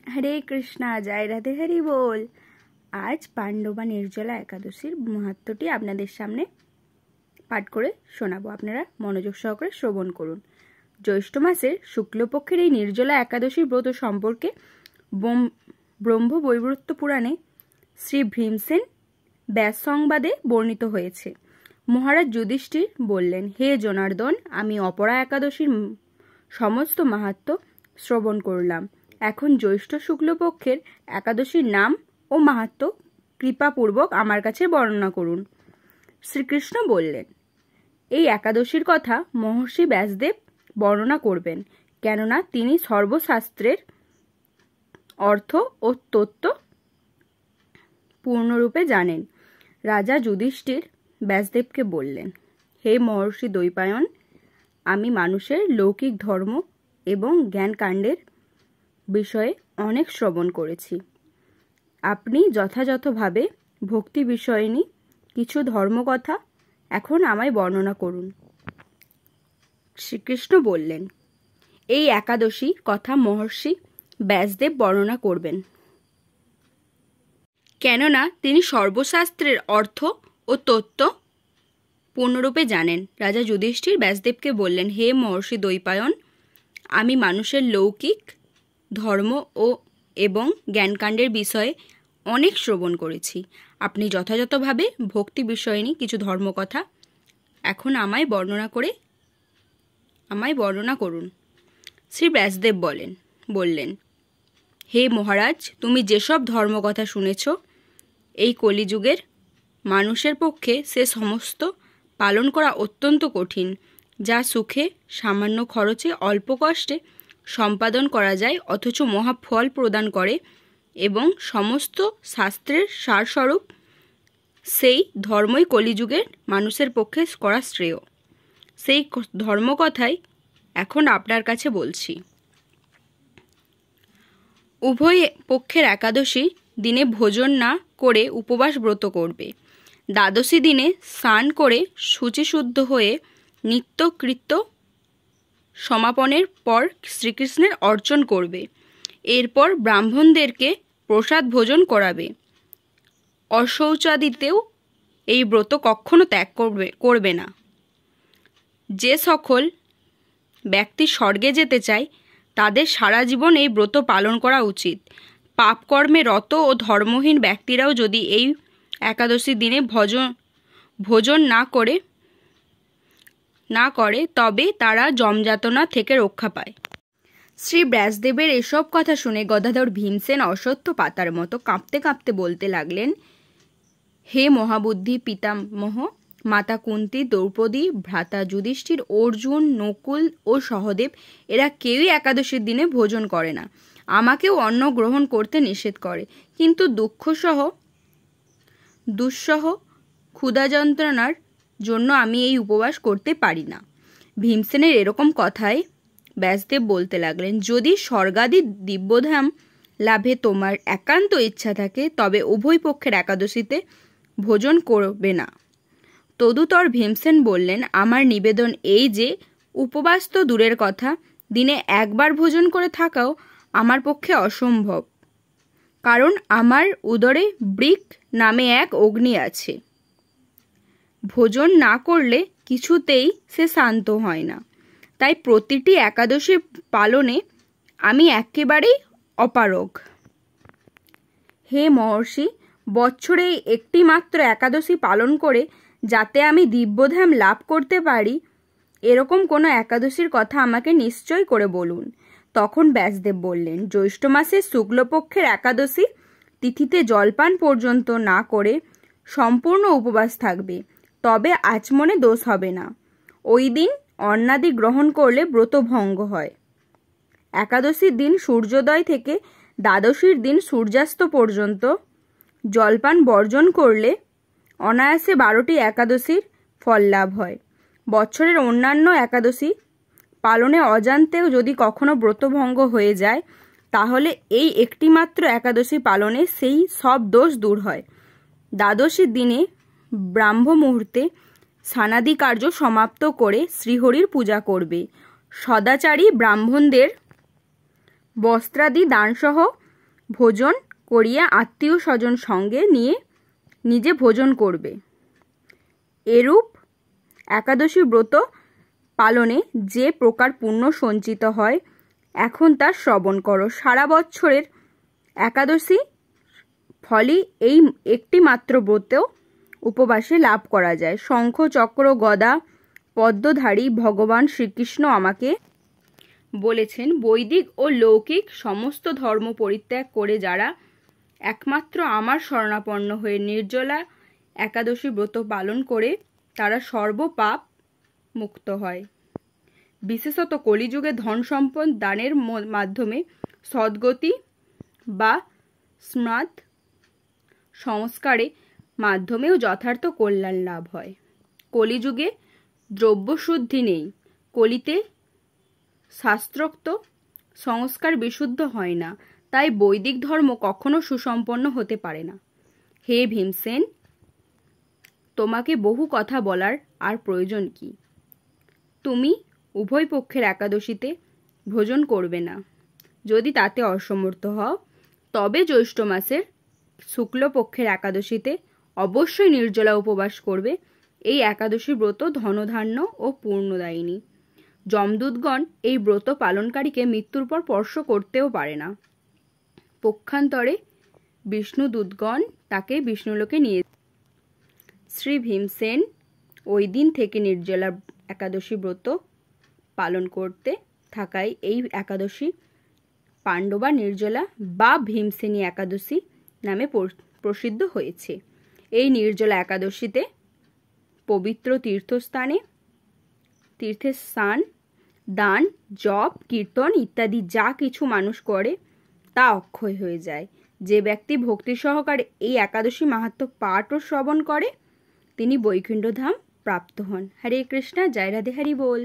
হরে কৃষ্ণা, জয় রাধে, হরি বল। আজ পাণ্ডবা নির্জলা একাদশীর মাহাত্ম্যটি আপনাদের সামনে পাঠ করে শোনাবো। আপনারা মনোযোগ সহকারে শ্রবণ করুন। জ্যৈষ্ঠ মাসের শুক্লপক্ষের এই নির্জলা একাদশী ব্রত সম্পর্কে ব্রহ্ম বৈবর্ত পুরাণে শ্রী ভীমসেন ব্যাস সংবাদে বর্ণিত হয়েছে। মহারাজ যুধিষ্ঠির বললেন, হে জনার্দন, আমি অপরা একাদশীর সমস্ত মাহাত্ম্য শ্রবণ করলাম। এখন জ্যৈষ্ঠ শুক্লপক্ষের একাদশীর নাম ও মাহাত্ম্য কৃপাপূর্বক আমার কাছে বর্ণনা করুন। শ্রীকৃষ্ণ বললেন, এই একাদশীর কথা মহর্ষি ব্যাসদেব বর্ণনা করবেন, কেননা তিনি সর্বশাস্ত্রের অর্থ ও তত্ত্ব পূর্ণরূপে জানেন। রাজা যুধিষ্ঠির ব্যাসদেবকে বললেন, হে মহর্ষি দ্বৈপায়ন, আমি মানুষের লৌকিক ধর্ম এবং জ্ঞানকাণ্ডের বিষয়ে অনেক শ্রবণ করেছি। আপনি যথাযথভাবে ভক্তি বিষয়নী কিছু ধর্মকথা এখন আমায় বর্ণনা করুন। শ্রীকৃষ্ণ বললেন, এই একাদশী কথা মহর্ষি ব্যাসদেব বর্ণনা করবেন, কেননা তিনি সর্বশাস্ত্রের অর্থ ও তত্ত্ব পূর্ণরূপে জানেন। রাজা যুধিষ্ঠির ব্যাসদেবকে বললেন, হে মহর্ষি দ্বৈপায়ন, আমি মানুষের লৌকিক ধর্ম এবং জ্ঞানকাণ্ডের বিষয়ে অনেক শ্রবণ করেছি। আপনি যথাযথভাবে ভক্তি বিষয়নী কিছু ধর্মকথা এখন আমায় বর্ণনা করুন। শ্রী ব্যাসদেব বললেন, হে মহারাজ, তুমি যেসব ধর্মকথা শুনেছ, এই কলিযুগের মানুষের পক্ষে সে সমস্ত পালন করা অত্যন্ত কঠিন, যা সুখে সামান্য খরচে অল্প কষ্টে সম্পাদন করা যায়, অথচ মহাফল প্রদান করে এবং সমস্ত শাস্ত্রের সারস্বরূপ। সেই ধর্মই কলিযুগের মানুষের পক্ষে করা শ্রেয়। সেই ধর্মকথাই এখন আপনার কাছে বলছি। উভয় পক্ষের একাদশী দিনে ভোজন না করে উপবাস ব্রত করবে। দ্বাদশী দিনে স্নান করে শুচিশুদ্ধ হয়ে নিত্যকৃত্য সমাপনের পর শ্রীকৃষ্ণের অর্চন করবে। এরপর ব্রাহ্মণদেরকে প্রসাদ ভোজন করাবে। অশৌচাদিতেও এই ব্রত কখনো ত্যাগ করবে না। যে সকল ব্যক্তি স্বর্গে যেতে চায়, তাদের সারা জীবন এই ব্রত পালন করা উচিত। পাপকর্মে রত ও ধর্মহীন ব্যক্তিরাও যদি এই একাদশী দিনে ভোজন না করে তবে তারা যমযাতনা থেকে রক্ষা পায়। শ্রী ব্যাসদেবের এসব কথা শুনে গদাধর ভীমসেন অশ্বত্থ পাতার মতো কাঁপতে কাঁপতে বলতে লাগলেন, হে মহাবুদ্ধি পিতামহ, মাতা কুন্তী, দ্রৌপদী, ভ্রাতা যুধিষ্ঠির, অর্জুন, নকুল ও সহদেব এরা কেউই একাদশীর দিনে ভোজন করে না। আমাকেও অন্ন গ্রহণ করতে নিষেধ করে, কিন্তু দুঃসহ ক্ষুধা যন্ত্রণার জন্য আমি এই উপবাস করতে পারি না। ভীমসেনের এরকম কথায় ব্যাসদেব বলতে লাগলেন, যদি স্বর্গাদি দিব্যধাম লাভে তোমার একান্ত ইচ্ছা থাকে, তবে উভয় পক্ষের একাদশীতে ভোজন করবে না। তদুতর ভীমসেন বললেন, আমার নিবেদন এই যে, উপবাস তো দূরের কথা, দিনে একবার ভোজন করে থাকাও আমার পক্ষে অসম্ভব, কারণ আমার উদরে বৃক নামে এক অগ্নি আছে। ভোজন না করলে কিছুতেই সে শান্ত হয় না। তাই প্রতিটি একাদশী পালনে আমি একেবারেই অপারগ। হে মহর্ষি, বৎসরে একটি মাত্র একাদশী পালন করে যাতে আমি দিব্যধাম লাভ করতে পারি, এরকম কোনো একাদশীর কথা আমাকে নিশ্চয় করে বলুন। তখন ব্যাসদেব বললেন, জ্যৈষ্ঠ মাসের শুক্লপক্ষের একাদশী তিথিতে জলপান পর্যন্ত না করে সম্পূর্ণ উপবাস থাকবে, তবে আচমনে দোষ হবে না। ওই দিন অন্নাদি গ্রহণ করলে ব্রত ভঙ্গ হয়। একাদশীর দিন সূর্যোদয় থেকে দ্বাদশীর দিন সূর্যাস্ত পর্যন্ত জলপান বর্জন করলে অনায়াসে 12টি একাদশীর ফল লাভ হয়। বছরের অন্যান্য একাদশী পালনে অজান্তেও যদি কখনো ব্রতভঙ্গ হয়ে যায়, তাহলে এই একটি মাত্র একাদশী পালনে সেই সব দোষ দূর হয়। দ্বাদশীর দিনে ব্রাহ্ম মুহূর্তে স্নানাদি কার্য সমাপ্ত করে শ্রীহরির পূজা করবে। সদাচারী ব্রাহ্মণদের বস্ত্রাদি দানসহ ভোজন করিয়া আত্মীয় স্বজন সঙ্গে নিয়ে নিজে ভোজন করবে। এরূপ একাদশী ব্রত পালনে যে প্রকার পুণ্য সঞ্চিত হয়, এখন তা শ্রবণ করো। সারা বছরের একাদশী ফলই এই একটি মাত্র ব্রতেও উপবাসে লাভ করা যায়। শঙ্খ চক্র গদা পদ্মধারী ভগবান শ্রীকৃষ্ণ আমাকে বলেছেন, বৈদিক ও লৌকিক সমস্ত ধর্ম পরিত্যাগ করে যারা একমাত্র আমার শরণাপন্ন হয়ে নির্জলা একাদশী ব্রত পালন করে তারা সর্বপাপ মুক্ত হয়। বিশেষত কলিযুগে ধন সম্পদ দানের মাধ্যমে সদ্গতি বা স্মার্ত সংস্কারে মাধ্যমেও যথার্থ কল্যাণ লাভ হয়। কলিযুগে দ্রব্যশুদ্ধি নেই। কলিতে শাস্ত্রোক্ত সংস্কার বিশুদ্ধ হয় না, তাই বৈদিক ধর্ম কখনো সুসম্পন্ন হতে পারে না। হে ভীমসেন, তোমাকে বহু কথা বলার আর প্রয়োজন কি? তুমি উভয় পক্ষের একাদশীতে ভোজন করবে না। যদি তাতে অসমর্থ হও তবে জ্যৈষ্ঠ মাসের শুক্লপক্ষের একাদশীতে অবশ্যই নির্জলা উপবাস করবে। এই একাদশী ব্রত ধনধান্য ও পূর্ণদায়িনী। যমদূতগণ এই ব্রত পালনকারীকে মৃত্যুর পর স্পর্শ করতেও পারে না। পক্ষান্তরে বিষ্ণুদূতগণ তাকে বিষ্ণুলোকে নিয়ে। শ্রী ভীমসেন ওই দিন থেকে নির্জলা একাদশী ব্রত পালন করতে থাকায় এই একাদশী পাণ্ডবা নির্জলা বা ভীমসেনী একাদশী নামে প্রসিদ্ধ হয়েছে। এই নির্জলা একাদশীতে পবিত্র তীর্থের স্নান, দান, জপ, কীর্তন ইত্যাদি যা কিছু মানুষ করে তা অক্ষয় হয়ে যায়। যে ব্যক্তি ভক্তি সহকারে এই একাদশী মাহাত্ম্য পাঠ ও শ্রবণ করে তিনি বৈকুণ্ঠ ধাম প্রাপ্ত হন। হরে কৃষ্ণা, জয় রাধে, হরি বল।